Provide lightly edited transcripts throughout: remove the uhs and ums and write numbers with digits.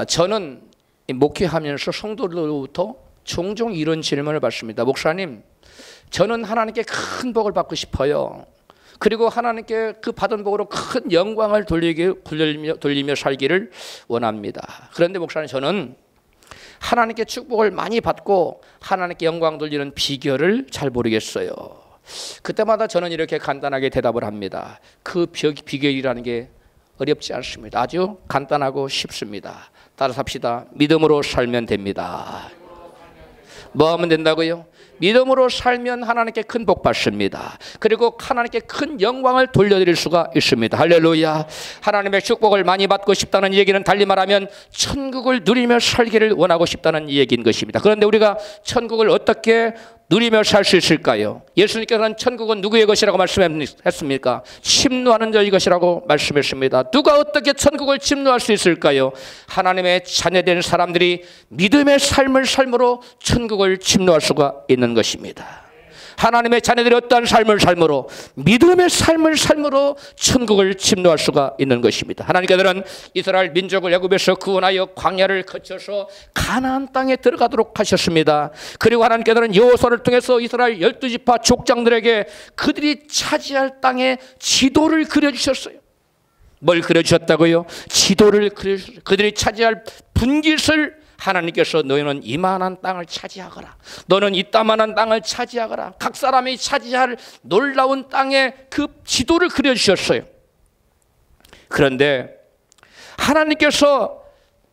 저는 목회하면서 성도들로부터 종종 이런 질문을 받습니다. 목사님, 저는 하나님께 큰 복을 받고 싶어요. 그리고 하나님께 그 받은 복으로 큰 영광을 돌리며 살기를 원합니다. 그런데 목사님, 저는 하나님께 축복을 많이 받고 하나님께 영광 돌리는 비결을 잘 모르겠어요. 그때마다 저는 이렇게 간단하게 대답을 합니다. 그 비결이라는 게 어렵지 않습니다. 아주 간단하고 쉽습니다. 따라서 합시다. 믿음으로 살면 됩니다. 뭐 하면 된다고요? 믿음으로 살면 하나님께 큰 복 받습니다. 그리고 하나님께 큰 영광을 돌려드릴 수가 있습니다. 할렐루야. 하나님의 축복을 많이 받고 싶다는 얘기는 달리 말하면 천국을 누리며 살기를 원하고 싶다는 얘기인 것입니다. 그런데 우리가 천국을 어떻게 누리며 살 수 있을까요? 예수님께서는 천국은 누구의 것이라고 말씀했습니까? 침노하는 자의 것이라고 말씀했습니다. 누가 어떻게 천국을 침노할 수 있을까요? 하나님의 자녀된 사람들이 믿음의 삶을 삶으로 천국을 침노할 수가 있는 것입니다. 하나님의 자녀들이 어떠한 삶을 삶으로 믿음의 삶을 삶으로 천국을 침노할 수가 있는 것입니다. 하나님께서는 이스라엘 민족을 애굽에서 구원하여 광야를 거쳐서 가나안 땅에 들어가도록 하셨습니다. 그리고 하나님께서는 여호수아를 통해서 이스라엘 12지파 족장들에게 그들이 차지할 땅의 지도를 그려주셨어요. 뭘 그려주셨다고요? 지도를 그려주셨어요. 그들이 차지할 분깃을 하나님께서 너희는 이만한 땅을 차지하거라, 너는 이따만한 땅을 차지하거라, 각 사람이 차지할 놀라운 땅의 그 지도를 그려주셨어요. 그런데 하나님께서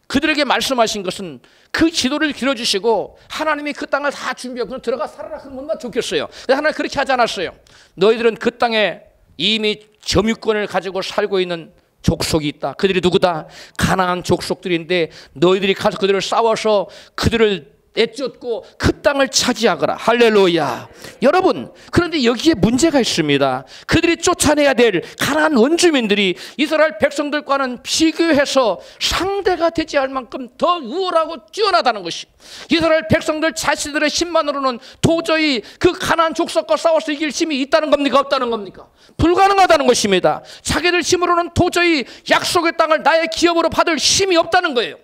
그들에게 말씀하신 것은 그 지도를 그려주시고 하나님이 그 땅을 다 준비하고 들어가 살아라 그러면 얼마나 좋겠어요. 하나님 그렇게 하지 않았어요. 너희들은 그 땅에 이미 점유권을 가지고 살고 있는 족속이 있다. 그들이 누구다? 가나안 족속들인데 너희들이 가서 그들을 싸워서 그들을 내쫓고 그 땅을 차지하거라. 할렐루야. 여러분, 그런데 여기에 문제가 있습니다. 그들이 쫓아내야 될 가나안 원주민들이 이스라엘 백성들과는 비교해서 상대가 되지 않을 만큼 더 우월하고 뛰어나다는 것이, 이스라엘 백성들 자신들의 힘만으로는 도저히 그 가나안 족속과 싸워서 이길 힘이 있다는 겁니까? 없다는 겁니까? 불가능하다는 것입니다. 자기들 힘으로는 도저히 약속의 땅을 나의 기업으로 받을 힘이 없다는 거예요.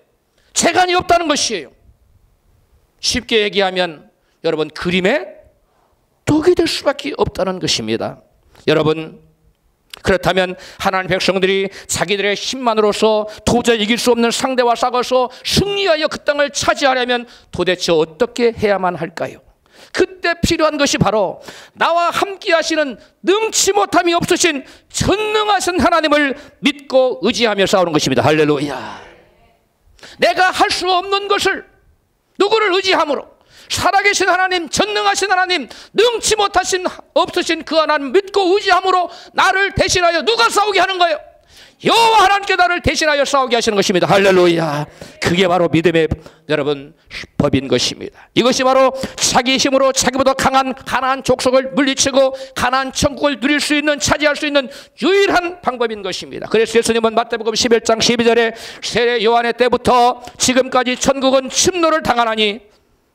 재간이 없다는 것이에요. 쉽게 얘기하면 여러분, 그림의 독이 될 수밖에 없다는 것입니다. 여러분, 그렇다면 하나님 백성들이 자기들의 힘만으로서 도저히 이길 수 없는 상대와 싸워서 승리하여 그 땅을 차지하려면 도대체 어떻게 해야만 할까요? 그때 필요한 것이 바로 나와 함께 하시는 능치 못함이 없으신 전능하신 하나님을 믿고 의지하며 싸우는 것입니다. 할렐루야. 내가 할 수 없는 것을 누구를 의지함으로 살아계신 하나님, 전능하신 하나님, 능치 못하신 없으신 그 하나님 믿고 의지함으로 나를 대신하여 누가 싸우게 하는 거예요? 여호와 하나님께 나를 대신하여 싸우게 하시는 것입니다. 할렐루야. 그게 바로 믿음의 여러분 법인 것입니다. 이것이 바로 자기 힘으로 자기보다 강한 가나안 족속을 물리치고 가나안 천국을 누릴 수 있는, 차지할 수 있는 유일한 방법인 것입니다. 그래서 예수님은 마태복음 11장 12절에 세례 요한의 때부터 지금까지 천국은 침노를 당하나니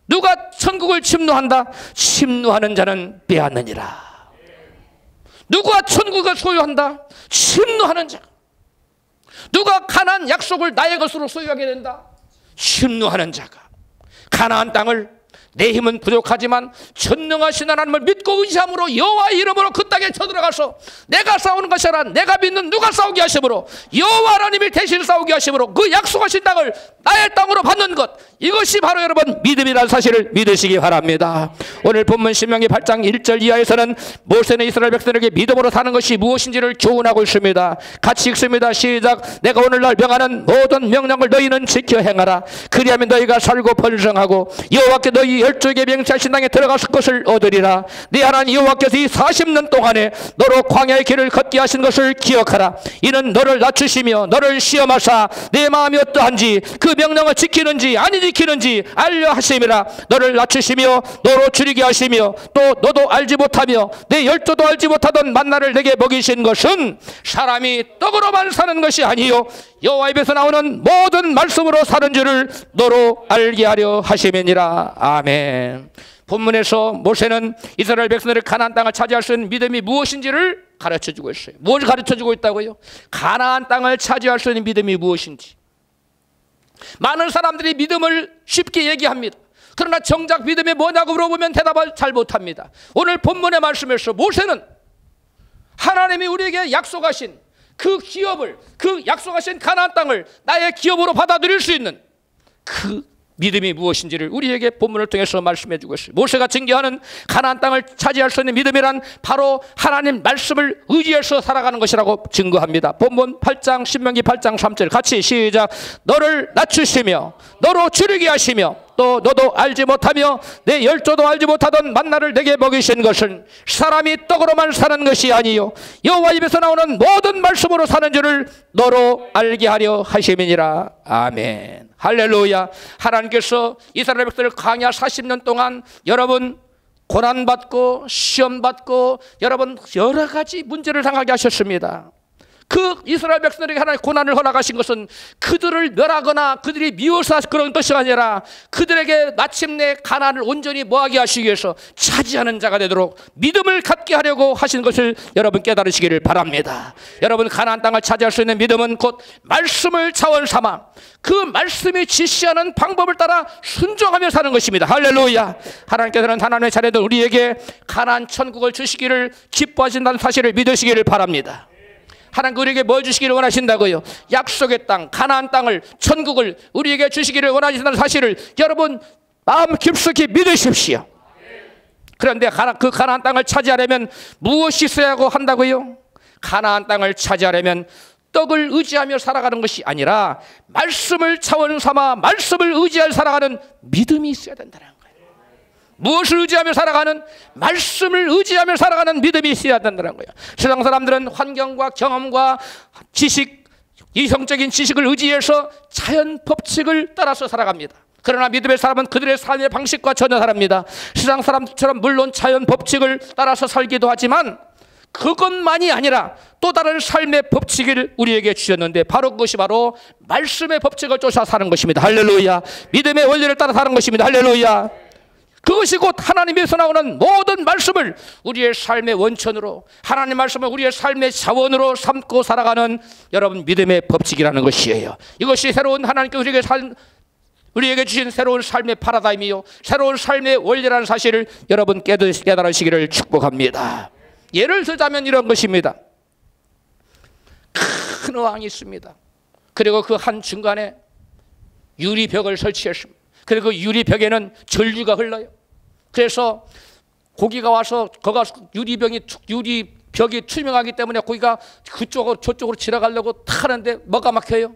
누가 천국을 침노한다? 침노하는 자는 빼앗느니라. 누가 천국을 소유한다? 침노하는 자. 누가 가나안 약속을 나의 것으로 소유하게 된다? 침노하는 자가. 가나안 땅을 내 힘은 부족하지만 전능하신 하나님을 믿고 의지함으로 여호와의 이름으로 그 땅에 쳐들어가서 내가 싸우는 것이 아니라 내가 믿는 누가 싸우게 하심으로, 여호와 하나님이 대신 싸우게 하심으로 그 약속하신 땅을 나의 땅으로 받는 것, 이것이 바로 여러분 믿음이라는 사실을 믿으시기 바랍니다. 오늘 본문 신명기 8장 1절 이하에서는 모세는 이스라엘 백성에게 믿음으로 사는 것이 무엇인지를 교훈하고 있습니다. 같이 읽습니다. 시작. 내가 오늘날 명하는 모든 명령을 너희는 지켜 행하라. 그리하면 너희가 살고 번성하고 여호와께 너희 열조에게 맹세하신 땅에 들어갔을 것을 얻으리라. 네 하나님 여호와께서 이 40년 동안에 너로 광야의 길을 걷게 하신 것을 기억하라. 이는 너를 낮추시며 너를 시험하사 내 마음이 어떠한지 그 명령을 지키는지 아니 지키는지 알려 하심이라. 너를 낮추시며 너로 줄이게 하시며 또 너도 알지 못하며 내 열조도 알지 못하던 만나를 내게 먹이신 것은 사람이 떡으로만 사는 것이 아니요 여호와 입에서 나오는 모든 말씀으로 사는 줄을 너로 알게 하려 하심이니라. 아멘. 본문에서 모세는 이스라엘 백성들의 가나안 땅을 차지할 수 있는 믿음이 무엇인지를 가르쳐주고 있어요. 뭘 가르쳐주고 있다고요? 가나안 땅을 차지할 수 있는 믿음이 무엇인지. 많은 사람들이 믿음을 쉽게 얘기합니다. 그러나 정작 믿음이 뭐냐고 물어보면 대답을 잘 못합니다. 오늘 본문의 말씀에서 모세는 하나님이 우리에게 약속하신 그 기업을, 그 약속하신 가나안 땅을 나의 기업으로 받아들일 수 있는 그 믿음이 무엇인지를 우리에게 본문을 통해서 말씀해 주고 있어요. 모세가 증거하는 가나안 땅을 차지할 수 있는 믿음이란 바로 하나님 말씀을 의지해서 살아가는 것이라고 증거합니다. 본문 8장 신명기 8장 3절 같이 시작. 너를 낮추시며 너로 줄이게 하시며 또 너도 알지 못하며 내 열조도 알지 못하던 만나를 내게 먹이신 것은 사람이 떡으로만 사는 것이 아니요 여호와 입에서 나오는 모든 말씀으로 사는 줄을 너로 알게 하려 하심이니라. 아멘. 할렐루야. 하나님께서 이스라엘 백성을 광야 40년 동안 여러분 고난받고 시험받고 여러분 여러 가지 문제를 당하게 하셨습니다. 그 이스라엘 백성들에게 하나님 고난을 허락하신 것은 그들을 멸하거나 그들이 미워서 그런 것이 아니라 그들에게 마침내 가나안을 온전히 뭐하게 하시기 위해서 차지하는 자가 되도록 믿음을 갖게 하려고 하신 것을 여러분 깨달으시기를 바랍니다. 여러분 가나안 땅을 차지할 수 있는 믿음은 곧 말씀을 자원 삼아 그 말씀이 지시하는 방법을 따라 순종하며 사는 것입니다. 할렐루야. 하나님께서는 하나님의 자녀들 우리에게 가나안 천국을 주시기를 기뻐하신다는 사실을 믿으시기를 바랍니다. 하나님 우리에게 뭘 주시기를 원하신다고요? 약속의 땅, 가나안 땅을, 천국을 우리에게 주시기를 원하신다는 사실을 여러분 마음 깊숙이 믿으십시오. 그런데 그 가나안 땅을 차지하려면 무엇이 있어야 한다고요? 가나안 땅을 차지하려면 떡을 의지하며 살아가는 것이 아니라 말씀을 차원 삼아 말씀을 의지하여 살아가는 믿음이 있어야 된다는 거예요. 무엇을 의지하며 살아가는? 말씀을 의지하며 살아가는 믿음이 있어야 된다는 거예요. 세상 사람들은 환경과 경험과 지식, 이성적인 지식을 의지해서 자연 법칙을 따라서 살아갑니다. 그러나 믿음의 사람은 그들의 삶의 방식과 전혀 다릅니다. 세상 사람들처럼 물론 자연 법칙을 따라서 살기도 하지만 그것만이 아니라 또 다른 삶의 법칙을 우리에게 주셨는데 바로 그것이 바로 말씀의 법칙을 쫓아 사는 것입니다. 할렐루야. 믿음의 원리를 따라 사는 것입니다. 할렐루야. 그것이 곧 하나님에서 나오는 모든 말씀을 우리의 삶의 원천으로 하나님 말씀을 우리의 삶의 자원으로 삼고 살아가는 여러분 믿음의 법칙이라는 것이에요. 이것이 새로운 하나님께 우리에게 주신 새로운 삶의 파라다임이요 새로운 삶의 원리라는 사실을 여러분 깨달으시기를 축복합니다. 예를 들자면 이런 것입니다. 큰 어항이 있습니다. 그리고 그 한 중간에 유리벽을 설치했습니다. 그리고 그 유리벽에는 전류가 흘러요. 그래서 고기가 와서 거가 유리벽이 투명하기 때문에 고기가 그쪽으로 저쪽으로 지나가려고 타는데 뭐가 막혀요?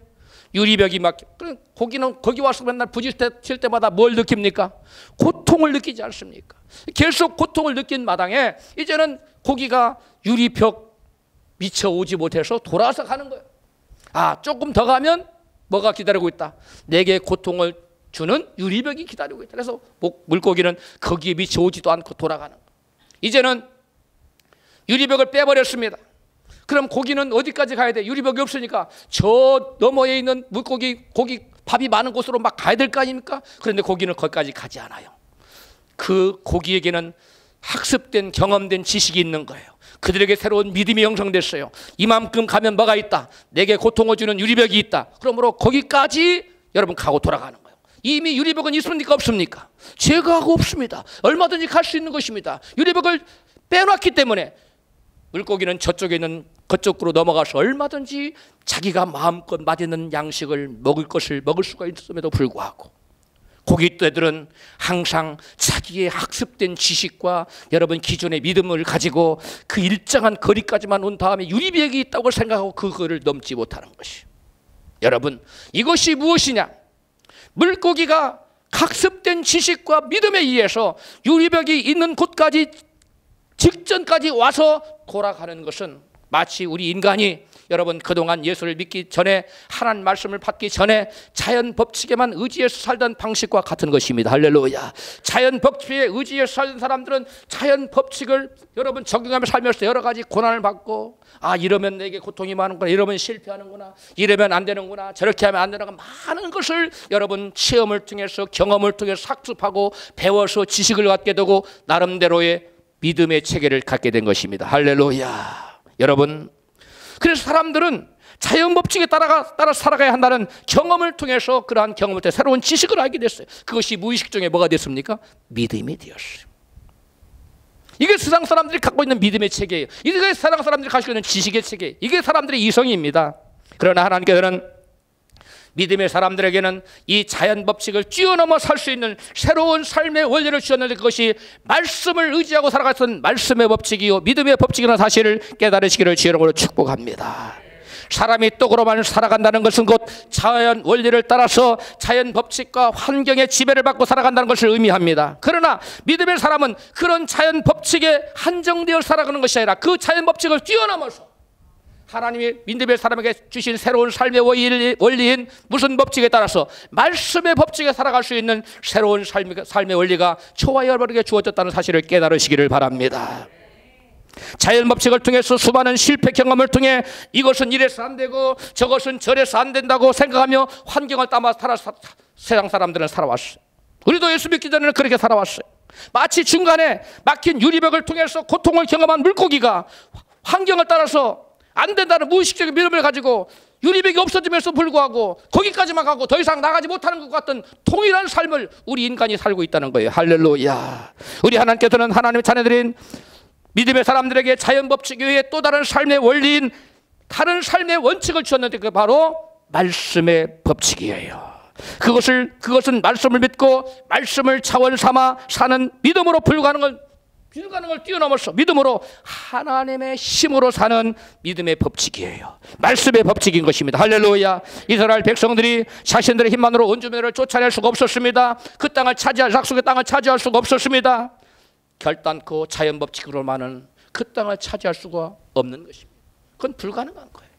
유리벽이 막혀. 그럼 고기는 거기 와서 맨날 부딪힐 때마다 뭘 느낍니까? 고통을 느끼지 않습니까? 계속 고통을 느낀 마당에 이제는 고기가 유리벽 미쳐 오지 못해서 돌아서 가는 거예요. 아, 조금 더 가면 뭐가 기다리고 있다? 내게 고통을 주는 유리벽이 기다리고 있다. 그래서 물고기는 거기에 미쳐 오지도 않고 돌아가는 거예요. 이제는 유리벽을 빼버렸습니다. 그럼 고기는 어디까지 가야 돼? 유리벽이 없으니까 저 너머에 있는 고기 밥이 많은 곳으로 막 가야 될 거 아닙니까? 그런데 고기는 거기까지 가지 않아요. 그 고기에게는 학습된 경험된 지식이 있는 거예요. 그들에게 새로운 믿음이 형성됐어요. 이만큼 가면 뭐가 있다? 내게 고통을 주는 유리벽이 있다. 그러므로 거기까지 여러분 가고 돌아가는 거예요. 이미 유리벽은 있습니까? 없습니까? 제거하고 없습니다. 얼마든지 갈 수 있는 것입니다. 유리벽을 빼놨기 때문에 물고기는 저쪽에 있는 그쪽으로 넘어가서 얼마든지 자기가 마음껏 맛있는 양식을 먹을 것을 먹을 수가 있음에도 불구하고 고깃떼들은 항상 자기의 학습된 지식과 여러분 기존의 믿음을 가지고 그 일정한 거리까지만 온 다음에 유리벽이 있다고 생각하고 그거를 넘지 못하는 것이. 여러분 이것이 무엇이냐? 물고기가 학습된 지식과 믿음에 의해서 유리벽이 있는 곳까지 직전까지 와서 돌아가는 것은 마치 우리 인간이 여러분 그동안 예수를 믿기 전에 하나님 말씀을 받기 전에 자연 법칙에만 의지해서 살던 방식과 같은 것입니다. 할렐루야. 자연 법칙에 의지해서 살던 사람들은 자연 법칙을 여러분 적용하며 살면서 여러 가지 고난을 받고 아 이러면 내게 고통이 많은구나, 이러면 실패하는구나, 이러면 안 되는구나, 저렇게 하면 안 되는구나, 많은 것을 여러분 체험을 통해서 경험을 통해서 학습하고 배워서 지식을 갖게 되고 나름대로의 믿음의 체계를 갖게 된 것입니다. 할렐루야. 여러분 그래서 사람들은 자연 법칙에 따라 살아가야 한다는 경험을 통해서 그러한 경험을 통해 새로운 지식을 알게 됐어요. 그것이 무의식 중에 뭐가 됐습니까? 믿음이 되었어요. 이게 세상 사람들이 갖고 있는 믿음의 체계예요. 이게 세상 사람들이 가지고 있는 지식의 체계, 이게 사람들의 이성입니다. 그러나 하나님께서는 믿음의 사람들에게는 이 자연 법칙을 뛰어넘어 살 수 있는 새로운 삶의 원리를 주셨는데, 그것이 말씀을 의지하고 살아갔던 말씀의 법칙이요 믿음의 법칙이라는 사실을 깨달으시기를 주님으로 축복합니다. 사람이 떡으로만 살아간다는 것은 곧 자연 원리를 따라서 자연 법칙과 환경의 지배를 받고 살아간다는 것을 의미합니다. 그러나 믿음의 사람은 그런 자연 법칙에 한정되어 살아가는 것이 아니라 그 자연 법칙을 뛰어넘어서 하나님이 믿음의 사람에게 주신 새로운 삶의 원리인 무슨 법칙에 따라서 말씀의 법칙에 살아갈 수 있는 새로운 삶의 원리가 저와 여러분에게 주어졌다는 사실을 깨달으시기를 바랍니다. 자연 법칙을 통해서 수많은 실패 경험을 통해 이것은 이래서 안 되고 저것은 저래서 안 된다고 생각하며 환경을 따라 세상 사람들은 살아왔어요. 우리도 예수 믿기 전에는 그렇게 살아왔어요. 마치 중간에 막힌 유리벽을 통해서 고통을 경험한 물고기가 환경을 따라서 안 된다는 무의식적인 믿음을 가지고 유리벽이 없어지면서 불구하고 거기까지만 가고 더 이상 나가지 못하는 것 같은 동일한 삶을 우리 인간이 살고 있다는 거예요. 할렐루야. 우리 하나님께서는 하나님의 자녀들인 믿음의 사람들에게 자연 법칙 외에 또 다른 삶의 원리인 다른 삶의 원칙을 주셨는데, 그 바로 말씀의 법칙이에요. 그것은 말씀을 믿고 말씀을 자원 삼아 사는 믿음으로 불가능을 뛰어넘어서 믿음으로 하나님의 힘으로 사는 믿음의 법칙이에요. 말씀의 법칙인 것입니다. 할렐루야. 이스라엘 백성들이 자신들의 힘만으로 원주민을 쫓아낼 수가 없었습니다. 그 땅을 약속의 땅을 차지할 수가 없었습니다. 결단코 자연 법칙으로만은 그 땅을 차지할 수가 없는 것입니다. 그건 불가능한 거예요.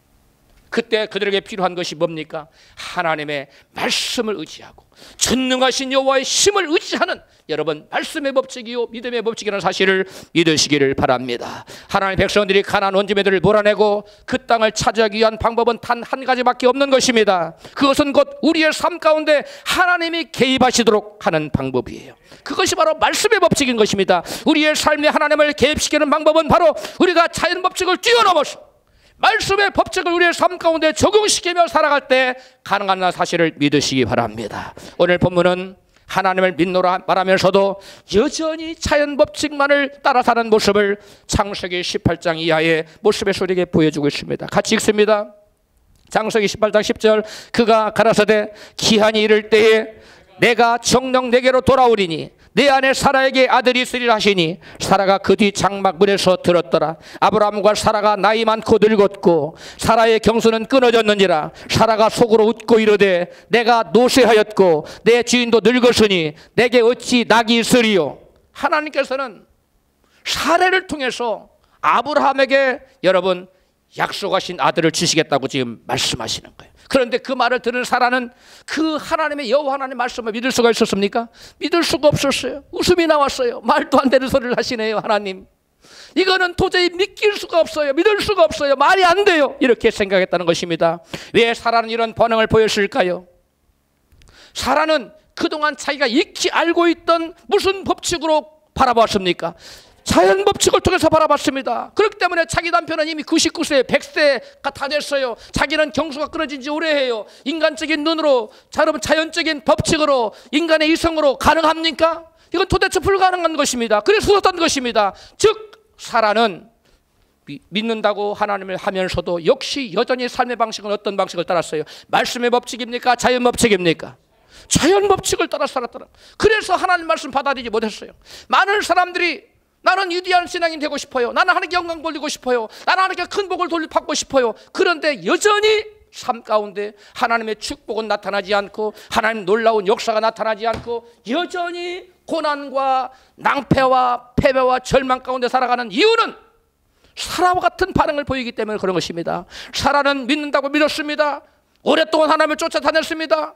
그때 그들에게 필요한 것이 뭡니까? 하나님의 말씀을 의지하고 전능하신 여호와의 힘을 의지하는 여러분 말씀의 법칙이요 믿음의 법칙이라는 사실을 믿으시기를 바랍니다. 하나님의 백성들이 가나안 원주민들을 몰아내고 그 땅을 차지하기 위한 방법은 단 한 가지밖에 없는 것입니다. 그것은 곧 우리의 삶 가운데 하나님이 개입하시도록 하는 방법이에요. 그것이 바로 말씀의 법칙인 것입니다. 우리의 삶에 하나님을 개입시키는 방법은 바로 우리가 자연 법칙을 뛰어넘어서 말씀의 법칙을 우리의 삶 가운데 적용시키며 살아갈 때 가능한 사실을 믿으시기 바랍니다. 오늘 본문은 하나님을 믿노라 말하면서도 여전히 자연 법칙만을 따라 사는 모습을 창세기 18장 이하의 모습에서 우리에게 보여주고 있습니다. 같이 읽습니다. 창세기 18장 10절. 그가 가라사대 기한이 이를 때에 내가 정녕 내게로 돌아오리니 내 안에 사라에게 아들이 있으리라 하시니 사라가 그 뒤 장막문에서 들었더라. 아브라함과 사라가 나이 많고 늙었고 사라의 경수는 끊어졌느니라. 사라가 속으로 웃고 이르되 내가 노쇠하였고 내 주인도 늙었으니 내게 어찌 낙이 있으리요. 하나님께서는 사라를 통해서 아브라함에게 여러분 약속하신 아들을 주시겠다고 지금 말씀하시는 거예요. 그런데 그 말을 들은 사라는 그 하나님의 여호와 하나님의 말씀을 믿을 수가 있었습니까? 믿을 수가 없었어요. 웃음이 나왔어요. 말도 안 되는 소리를 하시네요. 하나님, 이거는 도저히 믿길 수가 없어요. 믿을 수가 없어요. 말이 안 돼요. 이렇게 생각했다는 것입니다. 왜 사라는 이런 반응을 보였을까요? 사라는 그동안 자기가 익히 알고 있던 무슨 법칙으로 바라봤습니까? 자연 법칙을 통해서 바라봤습니다. 그렇기 때문에 자기 남편은 이미 99세, 100세가 다 됐어요. 자기는 경수가 끊어진 지 오래해요. 인간적인 눈으로, 여러분 자연적인 법칙으로, 인간의 이성으로 가능합니까? 이건 도대체 불가능한 것입니다. 그래서 웃었던 것입니다. 즉 사라는 믿는다고 하나님을 하면서도 역시 여전히 삶의 방식은 어떤 방식을 따랐어요? 말씀의 법칙입니까? 자연 법칙입니까? 자연 법칙을 따라 살았더라. 그래서 하나님 말씀 받아들이지 못했어요. 많은 사람들이 나는 위대한 신앙인 되고 싶어요. 나는 하나님께 영광 돌리고 싶어요. 나는 하나님께 큰 복을 받고 싶어요. 그런데 여전히 삶 가운데 하나님의 축복은 나타나지 않고 하나님 놀라운 역사가 나타나지 않고 여전히 고난과 낭패와 패배와 절망 가운데 살아가는 이유는 사라와 같은 반응을 보이기 때문에 그런 것입니다. 사라는 믿는다고 믿었습니다. 오랫동안 하나님을 쫓아다녔습니다.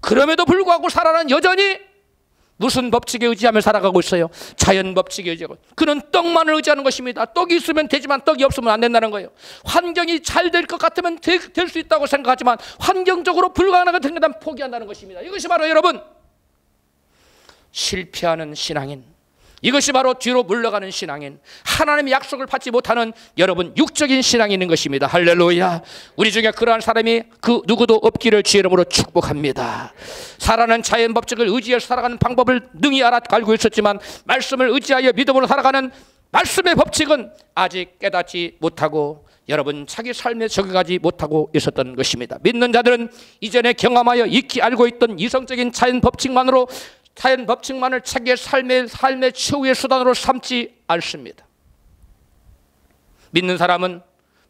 그럼에도 불구하고 사라는 여전히 무슨 법칙에 의지하며 살아가고 있어요? 자연 법칙에 의지하고. 그는 떡만을 의지하는 것입니다. 떡이 있으면 되지만 떡이 없으면 안 된다는 거예요. 환경이 잘 될 것 같으면 될 수 있다고 생각하지만 환경적으로 불가능하게 된다면 포기한다는 것입니다. 이것이 바로 여러분 실패하는 신앙인, 이것이 바로 뒤로 물러가는 신앙인, 하나님의 약속을 받지 못하는 여러분 육적인 신앙이 있는 것입니다. 할렐루야. 우리 중에 그러한 사람이 그 누구도 없기를 주의 이름으로 축복합니다. 살아가는 자연 법칙을 의지해서 살아가는 방법을 능히 알고 있었지만 말씀을 의지하여 믿음으로 살아가는 말씀의 법칙은 아직 깨닫지 못하고 여러분 자기 삶에 적용하지 못하고 있었던 것입니다. 믿는 자들은 이전에 경험하여 익히 알고 있던 이성적인 자연 법칙만을 자기의 삶의 최후의 수단으로 삼지 않습니다. 믿는 사람은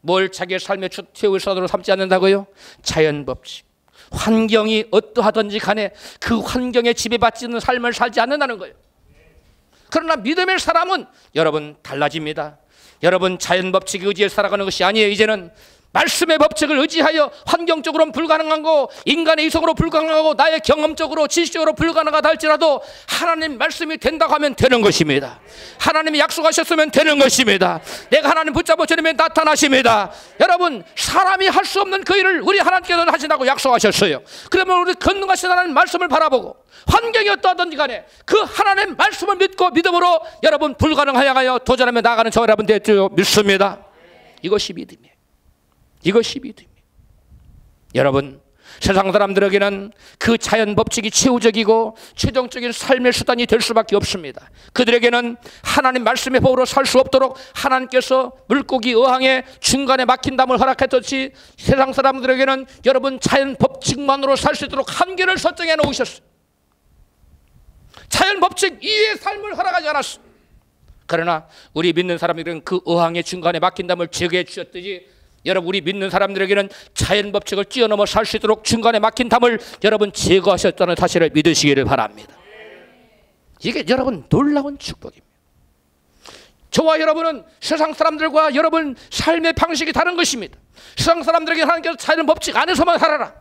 뭘 자기의 삶의 최후의 수단으로 삼지 않는다고요? 자연 법칙. 환경이 어떠하든지 간에 그 환경에 지배받지 않는 삶을 살지 않는다는 거예요. 그러나 믿음의 사람은 여러분 달라집니다. 여러분 자연 법칙에 의지해 살아가는 것이 아니에요. 이제는 말씀의 법칙을 의지하여 환경적으로는 불가능한 거, 인간의 이성으로 불가능하고 나의 경험적으로 지식적으로 불가능하다 할지라도 하나님 말씀이 된다고 하면 되는 것입니다. 하나님이 약속하셨으면 되는 것입니다. 내가 하나님 붙잡아 주님에 나타나십니다. 여러분 사람이 할 수 없는 그 일을 우리 하나님께서 하신다고 약속하셨어요. 그러면 우리 권능하신 하나님 말씀을 바라보고 환경이 어떠하든지 간에 그 하나님 말씀을 믿고 믿음으로 여러분 불가능하여 도전하며 나아가는 저 여러분 되죠. 믿습니다. 이것이 믿음이에요. 이것이 믿음이에요. 여러분 세상 사람들에게는 그 자연 법칙이 최후적이고 최종적인 삶의 수단이 될 수밖에 없습니다. 그들에게는 하나님 말씀의 법으로 살 수 없도록 하나님께서 물고기 어항에 중간에 막힌 담을 허락했듯이 세상 사람들에게는 여러분 자연 법칙만으로 살 수 있도록 한계를 설정해 놓으셨어요. 자연 법칙 이외의 삶을 허락하지 않았어요. 그러나 우리 믿는 사람들은 그 어항의 중간에 막힌 담을 제거해 주셨듯이 여러분 우리 믿는 사람들에게는 자연 법칙을 뛰어넘어 살 수 있도록 중간에 막힌 담을 여러분 제거하셨다는 사실을 믿으시기를 바랍니다. 이게 여러분 놀라운 축복입니다. 저와 여러분은 세상 사람들과 여러분 삶의 방식이 다른 것입니다. 세상 사람들에게 하나님께서 자연 법칙 안에서만 살아라.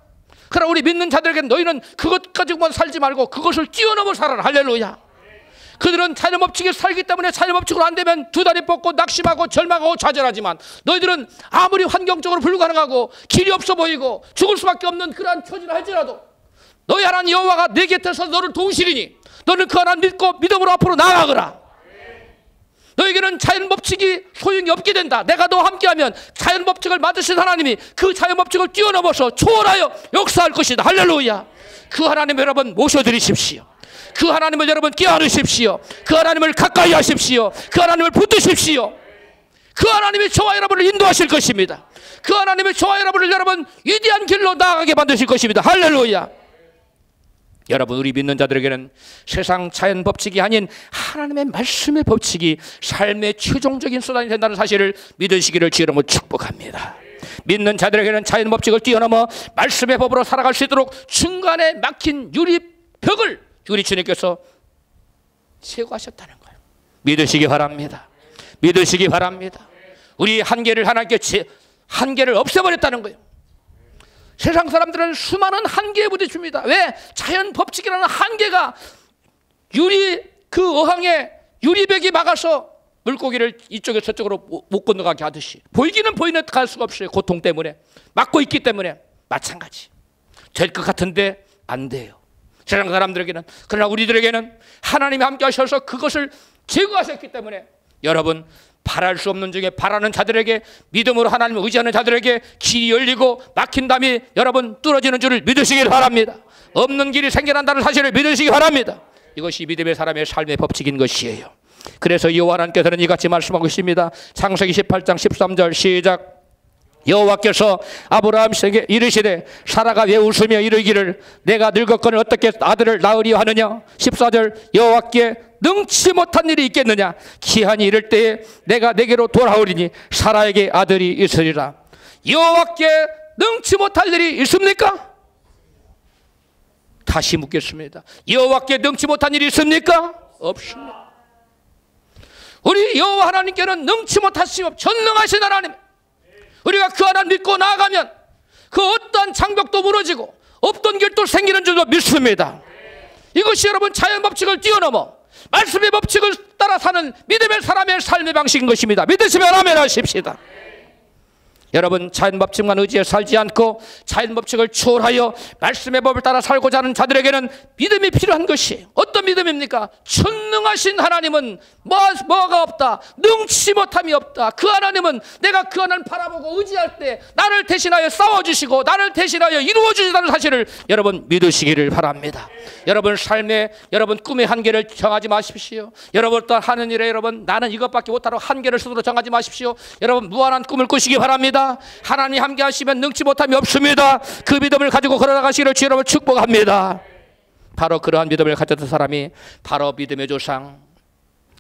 그러나 우리 믿는 자들에게 너희는 그것 가지고만 살지 말고 그것을 뛰어넘어 살아라. 할렐루야. 그들은 자연 법칙에 살기 때문에 자연 법칙으로 안 되면 두 다리 뻗고 낙심하고 절망하고 좌절하지만 너희들은 아무리 환경적으로 불가능하고 길이 없어 보이고 죽을 수밖에 없는 그러한 처지를 할지라도 너희 하나님 여호와가 내 곁에서 너를 도우시리니 너는 그 하나님 믿고 믿음으로 앞으로 나아가거라. 너에게는 자연 법칙이 소용이 없게 된다. 내가 너와 함께하면 자연 법칙을 만드신 하나님이 그 자연 법칙을 뛰어넘어서 초월하여 역사할 것이다. 할렐루야. 그 하나님 여러분 모셔드리십시오. 그 하나님을 여러분 깨달으십시오. 그 하나님을 가까이 하십시오. 그 하나님을 붙드십시오. 그 하나님이 저와 여러분을 인도하실 것입니다. 그 하나님이 저와 여러분을 여러분 위대한 길로 나아가게 만드실 것입니다. 할렐루야. 여러분 우리 믿는 자들에게는 세상 자연 법칙이 아닌 하나님의 말씀의 법칙이 삶의 최종적인 수단이 된다는 사실을 믿으시기를 주의 이름으로 축복합니다. 믿는 자들에게는 자연 법칙을 뛰어넘어 말씀의 법으로 살아갈 수 있도록 중간에 막힌 유리벽을 우리 주님께서 제거하셨다는 거예요. 믿으시기 바랍니다. 믿으시기 바랍니다. 우리 한계를 하나님께 한계를 없애버렸다는 거예요. 세상 사람들은 수많은 한계에 부딪힙니다. 왜? 자연 법칙이라는 한계가 그 어항에 유리벽이 막아서 물고기를 이쪽에서 저쪽으로 못 건너가게 하듯이 보이기는 보이는 갈 수가 없어요. 고통 때문에 막고 있기 때문에 마찬가지 될 것 같은데 안 돼요. 세상 사람들에게는. 그러나 우리들에게는 하나님이 함께 하셔서 그것을 제거하셨기 때문에 여러분 바랄 수 없는 중에 바라는 자들에게 믿음으로 하나님을 의지하는 자들에게 길이 열리고 막힌 담이 여러분 뚫어지는 줄을 믿으시길 바랍니다. 없는 길이 생겨난다는 사실을 믿으시기 바랍니다. 이것이 믿음의 사람의 삶의 법칙인 것이에요. 그래서 여호와 하나님께서는 이같이 말씀하고 있습니다. 창세기 18장 13절 시작. 여호와께서 아브라함에게 이르시되 사라가 왜 웃으며 이르기를 내가 늙었거늘 어떻게 아들을 낳으려 하느냐. 14절 여호와께 능치 못한 일이 있겠느냐. 기한이 이를 때에 내가 내게로 돌아오리니 사라에게 아들이 있으리라. 여호와께 능치 못할 일이 있습니까? 다시 묻겠습니다. 여호와께 능치 못한 일이 있습니까? 없습니다. 우리 여호와 하나님께는 능치 못하시고 전능하신 하나님, 우리가 그 하나님 믿고 나아가면 그 어떠한 장벽도 무너지고 없던 길도 생기는 줄도 믿습니다. 이것이 여러분 자연 법칙을 뛰어넘어 말씀의 법칙을 따라 사는 믿음의 사람의 삶의 방식인 것입니다. 믿으시면 아멘 하십시다. 여러분, 자연 법칙만 의지해 살지 않고 자연 법칙을 초월하여 말씀의 법을 따라 살고자 하는 자들에게는 믿음이 필요한 것이에요. 어떤 믿음입니까? 전능하신 하나님은 뭐가 없다, 능치 못함이 없다. 그 하나님은 내가 그 하나님 바라보고 의지할 때 나를 대신하여 싸워주시고 나를 대신하여 이루어주신다는 사실을 여러분 믿으시기를 바랍니다. 여러분 삶에, 여러분 꿈의 한계를 정하지 마십시오. 여러분 또 하는 일에 여러분 나는 이것밖에 못하라고 한계를 스스로 정하지 마십시오. 여러분 무한한 꿈을 꾸시기 바랍니다. 하나님 함께 하시면 능치 못함이 없습니다. 그 믿음을 가지고 걸어나가시기를 주 여러분 축복합니다. 바로 그러한 믿음을 가졌던 사람이 바로 믿음의 조상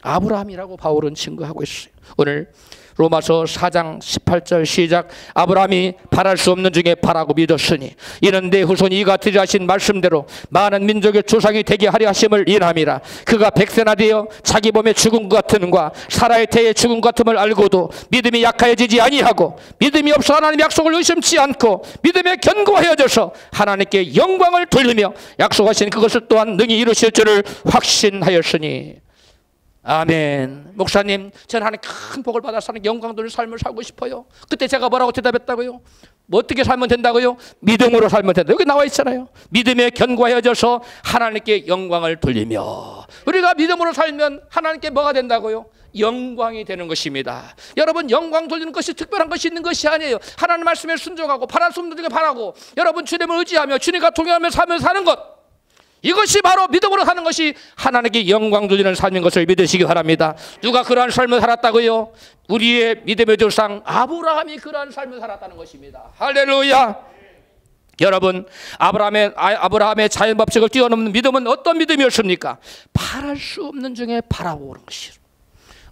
아브라함이라고 바울은 증거하고 있어요. 오늘 로마서 4장 18절 시작. 아브라함이 바랄 수 없는 중에 바라고 믿었으니 이는 내 후손이 이가 드리라 하신 말씀대로 많은 민족의 조상이 되게 하려 하심을 인함이라. 그가 백세나 되어 자기 몸의 죽은 것 같음과 사라의 태의 죽은 것 같음을 알고도 믿음이 약하여지지 아니하고 믿음이 없어 하나님 약속을 의심치 않고 믿음에 견고하여져서 하나님께 영광을 돌리며 약속하신 그것을 또한 능히 이루실 줄을 확신하였으니. 아멘. 목사님, 저는 하나님 큰 복을 받아 사는 영광 돌린 삶을 살고 싶어요. 그때 제가 뭐라고 대답했다고요? 뭐 어떻게 살면 된다고요? 믿음으로 살면 된다. 여기 나와 있잖아요. 믿음에 견고해져서 하나님께 영광을 돌리며. 우리가 믿음으로 살면 하나님께 뭐가 된다고요? 영광이 되는 것입니다. 여러분, 영광 돌리는 것이 특별한 것이 있는 것이 아니에요. 하나님 말씀에 순종하고 바랄 수 없는 중에 바라고 여러분 주님을 의지하며 주님과 동행하며 사는 것, 이것이 바로 믿음으로 사는 것이 하나님께 영광 돌리는 삶인 것을 믿으시기 바랍니다. 누가 그러한 삶을 살았다고요? 우리의 믿음의 조상 아브라함이 그러한 삶을 살았다는 것입니다. 할렐루야. 여러분, 아브라함의 자연 법칙을 뛰어넘는 믿음은 어떤 믿음이었습니까? 바랄 수 없는 중에 바라보는 것이죠.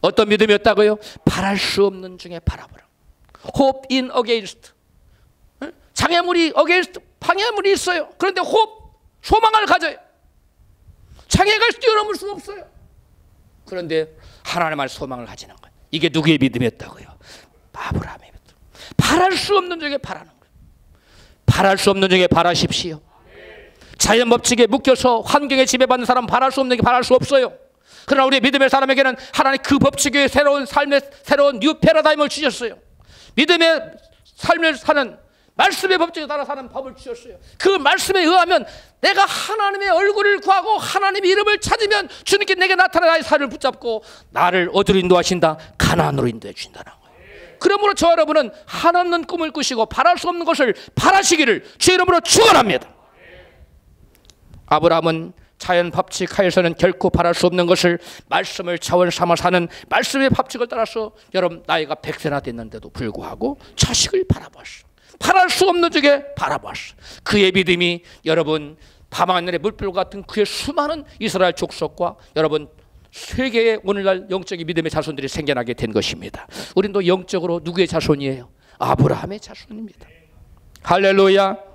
어떤 믿음이었다고요? 바랄 수 없는 중에 바라보는. Hope in against. 장애물이 against, 방해물이 있어요. 그런데 hope, 소망을 가져요. 장애가 뛰어넘을 수 없어요. 그런데 하나님의 소망을 가지는 거예요. 이게 누구의 믿음이었다고요? 아브라함의 믿음. 바랄 수 없는 중에 바라는 거예요. 바랄 수 없는 중에 바라십시오. 자연 법칙에 묶여서 환경에 지배받는 사람은 바랄 수 없는 게 바랄 수 없어요. 그러나 우리 믿음의 사람에게는 하나님 그 법칙의 새로운 삶의 새로운 뉴 패러다임을 주셨어요. 믿음의 삶을 사는, 말씀의 법칙에 따라 사는 법을 주셨어요. 그 말씀에 의하면 내가 하나님의 얼굴을 구하고 하나님의 이름을 찾으면 주님께 내게 나타나 나의 살을 붙잡고 나를 어디로 인도하신다? 가나안으로 인도해 주신다는 거예요. 그러므로 저 여러분은 한없는 꿈을 꾸시고 바랄 수 없는 것을 바라시기를 주 이름으로 축원합니다. 아브라함은 자연 법칙 하에서는 결코 바랄 수 없는 것을 말씀을 자원 삼아 사는 말씀의 법칙을 따라서 여러분 나이가 100세나 됐는데도 불구하고 자식을 바라보았어. 바랄 수 없는 중에 바라보았어. 그의 믿음이 여러분 밤하늘의 물불 같은 그의 수많은 이스라엘 족속과 여러분 세계의 오늘날 영적인 믿음의 자손들이 생겨나게 된 것입니다. 우린 또 영적으로 누구의 자손이에요? 아브라함의 자손입니다. 할렐루야.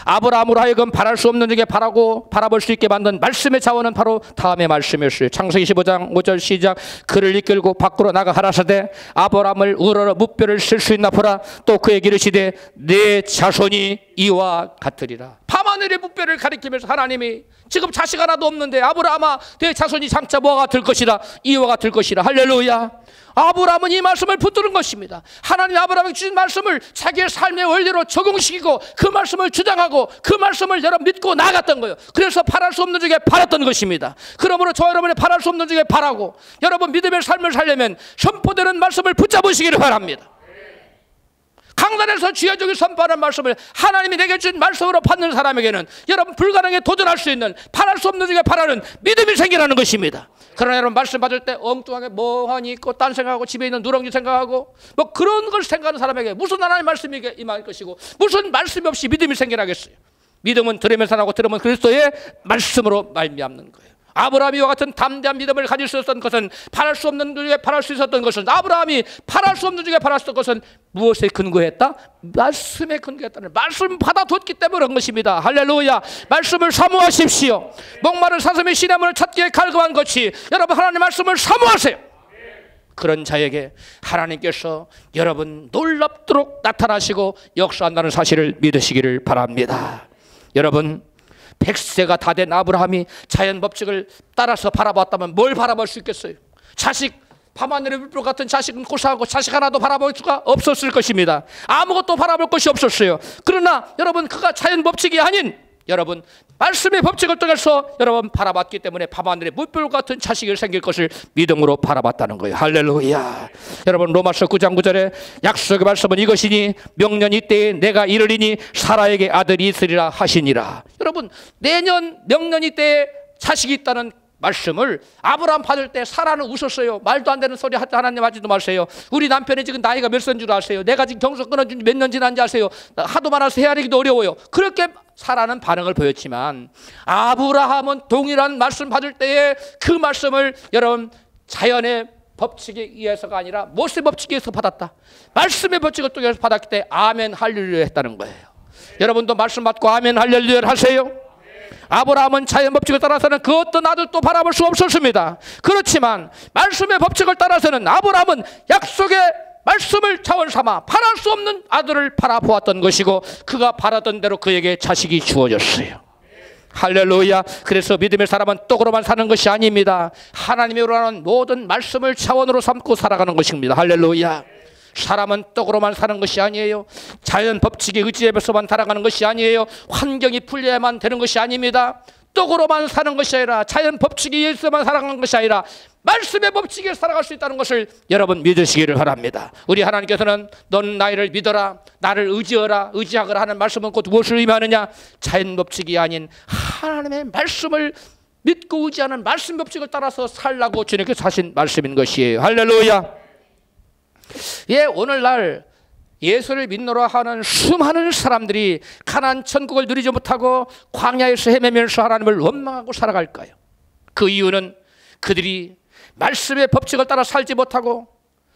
아브라함으로 하여금 바랄 수 없는 중에 바라볼 수 있게 만든 말씀의 자원은 바로 다음의 말씀이었어요. 창세기 15장 5절 시작. 그를 이끌고 밖으로 나가 가라사대 아브라함을 우러러 뭇별을 쓸 수 있나 보라. 또 그에게 이르시되 내 자손이 이와 같으리라. 밤하늘의 뭇별을 가리키면서 하나님이 지금 자식 하나도 없는데 아브라함아 내 자손이 장차 뭐가 될 것이라, 이와 같을 것이라. 할렐루야. 아브라함은 이 말씀을 붙드는 것입니다. 하나님 아브라함에게 주신 말씀을 자기의 삶의 원리로 적용시키고 그 말씀을 주장하고 그 말씀을 여러분 믿고 나아갔던 거예요. 그래서 바랄 수 없는 중에 바랐던 것입니다. 그러므로 저 여러분이 바랄 수 없는 중에 바라고 여러분 믿음의 삶을 살려면 선포되는 말씀을 붙잡으시기를 바랍니다. 강단에서 주의 종이 선포하는 말씀을 하나님이 내게 준 말씀으로 받는 사람에게는 여러분 불가능에 도전할 수 있는, 바랄 수 없는 중에 바라는 믿음이 생겨나는 것입니다. 그러나 여러분 말씀 받을 때 엉뚱하게 멍하니 있고 딴 생각하고 집에 있는 누렁지 생각하고 뭐 그런 걸 생각하는 사람에게 무슨 하나님의 말씀이 임할 것이고 무슨 말씀이 없이 믿음이 생겨나겠어요. 믿음은 들으면서 나고 들으면 그리스도의 말씀으로 말미암는 거예요. 아브라함이와 같은 담대한 믿음을 가질 수 있었던 것은, 바랄 수 없는 중에 바랄 수 있었던 것은, 아브라함이 바랄 수 없는 중에 바랄 수 있었던 것은 무엇에 근거했다? 말씀에 근거했다는, 말씀 받아뒀기 때문에 그런 것입니다. 할렐루야. 말씀을 사모하십시오. 목마른 사슴이 시냇물을 찾기에 갈급한 것이 여러분 하나님의 말씀을 사모하세요. 그런 자에게 하나님께서 여러분 놀랍도록 나타나시고 역사한다는 사실을 믿으시기를 바랍니다. 여러분 100세가 다 된 아브라함이 자연 법칙을 따라서 바라봤다면 뭘 바라볼 수 있겠어요? 자식 밤하늘의 물불 같은 자식은 고사하고 자식 하나도 바라볼 수가 없었을 것입니다. 아무것도 바라볼 것이 없었어요. 그러나 여러분, 그가 자연 법칙이 아닌 여러분 말씀의 법칙을 통해서 여러분 바라봤기 때문에 밤하늘의 물불 같은 자식이 생길 것을 믿음으로 바라봤다는 거예요. 할렐루야. 여러분, 로마서 9장 9절에 약속의 말씀은 이것이니 명년 이때에 내가 이르리니 사라에게 아들이 있으리라 하시니라. 여러분, 내년 명년 이때에 자식이 있다는 말씀을 아브라함 받을 때 사라는 웃었어요. 말도 안 되는 소리 하나님 하지도 마세요. 우리 남편이 지금 나이가 몇 살인 줄 아세요? 내가 지금 경서 끊어준 지 몇 년 지난지 아세요? 하도 많아서 헤아리기도 어려워요. 그렇게 사라는 반응을 보였지만 아브라함은 동일한 말씀 받을 때에 그 말씀을 여러분 자연의 법칙에 의해서가 아니라 모세 법칙에 의해서 받았다. 말씀의 법칙을 통해서 받았기 때문에 아멘 할렐루야 했다는 거예요. 여러분도 말씀 받고 아멘 할렐루야 하세요. 아브라함은 자연 법칙을 따라서는 그 어떤 아들도 바라볼 수 없었습니다. 그렇지만 말씀의 법칙을 따라서는 아브라함은 약속의 말씀을 자원 삼아 바랄 수 없는 아들을 바라보았던 것이고 그가 바라던 대로 그에게 자식이 주어졌어요. 할렐루야. 그래서 믿음의 사람은 떡으로만 사는 것이 아닙니다. 하나님이 우러나는 모든 말씀을 자원으로 삼고 살아가는 것입니다. 할렐루야. 사람은 떡으로만 사는 것이 아니에요. 자연 법칙에 의지해서만 살아가는 것이 아니에요. 환경이 풀려야만 되는 것이 아닙니다. 떡으로만 사는 것이 아니라 자연 법칙에 의해서만 살아가는 것이 아니라 말씀의 법칙에 살아갈 수 있다는 것을 여러분 믿으시기를 바랍니다. 우리 하나님께서는 넌 나를 믿어라, 나를 의지하라, 의지하거라 하는 말씀은 곧 무엇을 의미하느냐? 자연 법칙이 아닌 하나님의 말씀을 믿고 의지하는 말씀 법칙을 따라서 살라고 주님께서 하신 말씀인 것이에요. 할렐루야. 예, 오늘날 예수를 믿노라 하는 수많은 사람들이 가나안 천국을 누리지 못하고 광야에서 헤매면서 하나님을 원망하고 살아갈까요? 그 이유는 그들이 말씀의 법칙을 따라 살지 못하고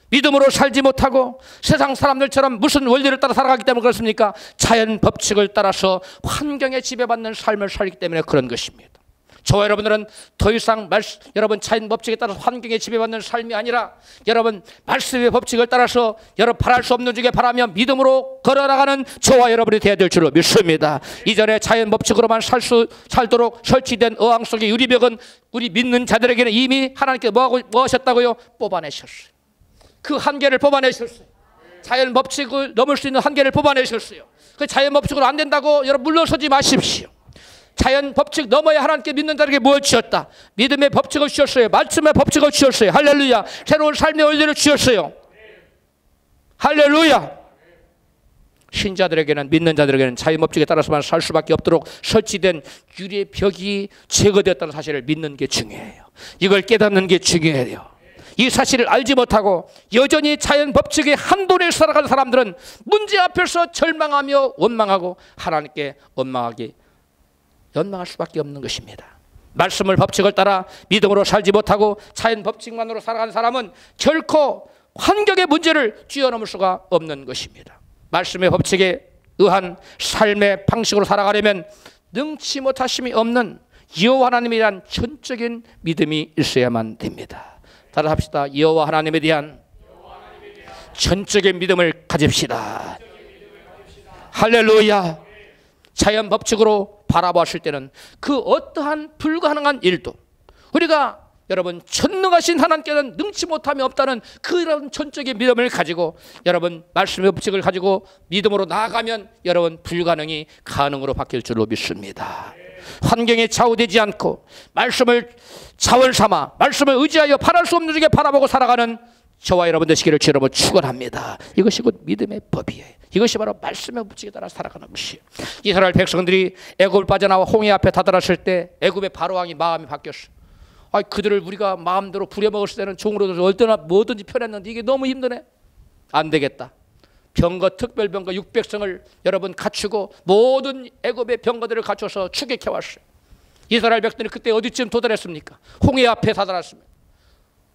믿음으로 살지 못하고 세상 사람들처럼 무슨 원리를 따라 살아가기 때문에 그렇습니까? 자연 법칙을 따라서 환경에 지배받는 삶을 살기 때문에 그런 것입니다. 저와 여러분들은 더 이상 여러분 자연 법칙에 따라서 환경에 지배받는 삶이 아니라 여러분 말씀의 법칙을 따라서 여러분 바랄 수 없는 중에 바라며 믿음으로 걸어나가는 저와 여러분이 되어야 될 줄로 믿습니다. 이전에 자연 법칙으로만 살도록 설치된 어항 속의 유리벽은 우리 믿는 자들에게는 이미 하나님께서 뭐 하셨다고요? 뽑아내셨어요. 그 한계를 뽑아내셨어요. 자연 법칙을 넘을 수 있는 한계를 뽑아내셨어요. 그 자연 법칙으로 안 된다고 여러분 물러서지 마십시오. 자연 법칙 넘어야 하나님께 믿는 자에게 뭘 주셨다? 믿음의 법칙을 주셨어요. 말씀의 법칙을 주셨어요. 할렐루야. 새로운 삶의 원리를 주셨어요. 할렐루야. 신자들에게는, 믿는 자들에게는 자연 법칙에 따라서만 살 수밖에 없도록 설치된 유리의 벽이 제거되었다는 사실을 믿는 게 중요해요. 이걸 깨닫는 게 중요해요. 이 사실을 알지 못하고 여전히 자연 법칙의 한도를 살아가는 사람들은 문제 앞에서 절망하며 원망하고 하나님께 연망할 수밖에 없는 것입니다. 말씀을 법칙을 따라 믿음으로 살지 못하고 자연 법칙만으로 살아가는 사람은 결코 환경의 문제를 뛰어넘을 수가 없는 것입니다. 말씀의 법칙에 의한 삶의 방식으로 살아가려면 능치 못하심이 없는 여호와 하나님에 대한 전적인 믿음이 있어야만 됩니다. 따라 합시다. 여호와 하나님에 대한 전적인 믿음을 가집시다. 할렐루야. 자연 법칙으로 바라보았을 때는 그 어떠한 불가능한 일도 우리가 여러분 전능하신 하나님께는 능치 못함이 없다는 그런 전적인 믿음을 가지고 여러분 말씀의 법칙을 가지고 믿음으로 나아가면 여러분 불가능이 가능으로 바뀔 줄로 믿습니다. 환경에 좌우되지 않고 말씀을 자원 삼아 말씀을 의지하여 바랄 수 없는 중에 바라보고 살아가는 저와 여러분 되시기를 주님으로 축원합니다. 이것이 곧 믿음의 법이에요. 이것이 바로 말씀의 법칙에 따라 살아가는 것이에요. 이스라엘 백성들이 애굽을 빠져나와 홍해 앞에 다다랐을 때 애굽의 바로왕이 마음이 바뀌었어요. 그들을 우리가 마음대로 부려먹을 때는 종으로도 얼마나 뭐든지 편했는데 이게 너무 힘드네. 안 되겠다. 병거, 특별병거 600성을 여러분 갖추고 모든 애굽의 병거들을 갖춰서 추격해 왔어요. 이스라엘 백성들이 그때 어디쯤 도달했습니까? 홍해 앞에 다다랐습니다.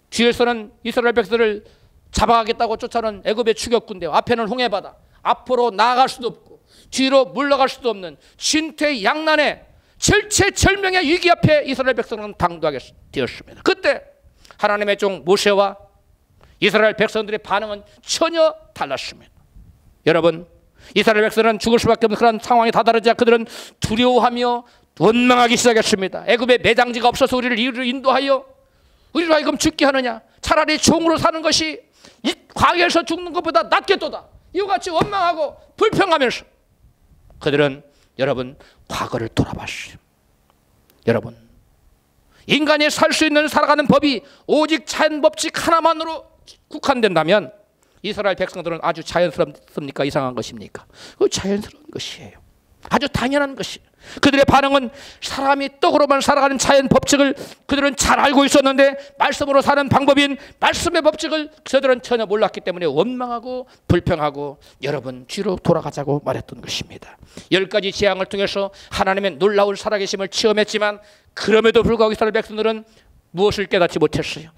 뒤에서는 이스라엘 백성들을 잡아가겠다고 쫓아오는 애굽의 추격군대, 앞에는 홍해바다, 앞으로 나아갈 수도 없고 뒤로 물러갈 수도 없는 진퇴양난의 절체절명의 위기 앞에 이스라엘 백성은 당도하게 되었습니다. 그때 하나님의 종 모세와 이스라엘 백성들의 반응은 전혀 달랐습니다. 여러분, 이스라엘 백성은 죽을 수밖에 없는 그런 상황에 다다르자 그들은 두려워하며 원망하기 시작했습니다. 애굽에 매장지가 없어서 우리를 인도하여 우리로 하여금 죽게 하느냐, 차라리 종으로 사는 것이 이 광야에서 죽는 것보다 낫겠도다. 이와 같이 원망하고 불평하면서 그들은 여러분 과거를 돌아봤어요. 여러분 인간이 살 수 있는 살아가는 법이 오직 자연 법칙 하나만으로 국한된다면 이스라엘 백성들은 아주 자연스럽습니까? 이상한 것입니까? 그 자연스러운 것이에요. 아주 당연한 것이. 그들의 반응은 사람이 떡으로만 살아가는 자연 법칙을 그들은 잘 알고 있었는데 말씀으로 사는 방법인 말씀의 법칙을 그들은 전혀 몰랐기 때문에 원망하고 불평하고 여러분 뒤로 돌아가자고 말했던 것입니다. 10가지 재앙을 통해서 하나님의 놀라운 살아계심을 체험했지만 그럼에도 불구하고 이스라엘 백성들은 무엇을 깨닫지 못했어요?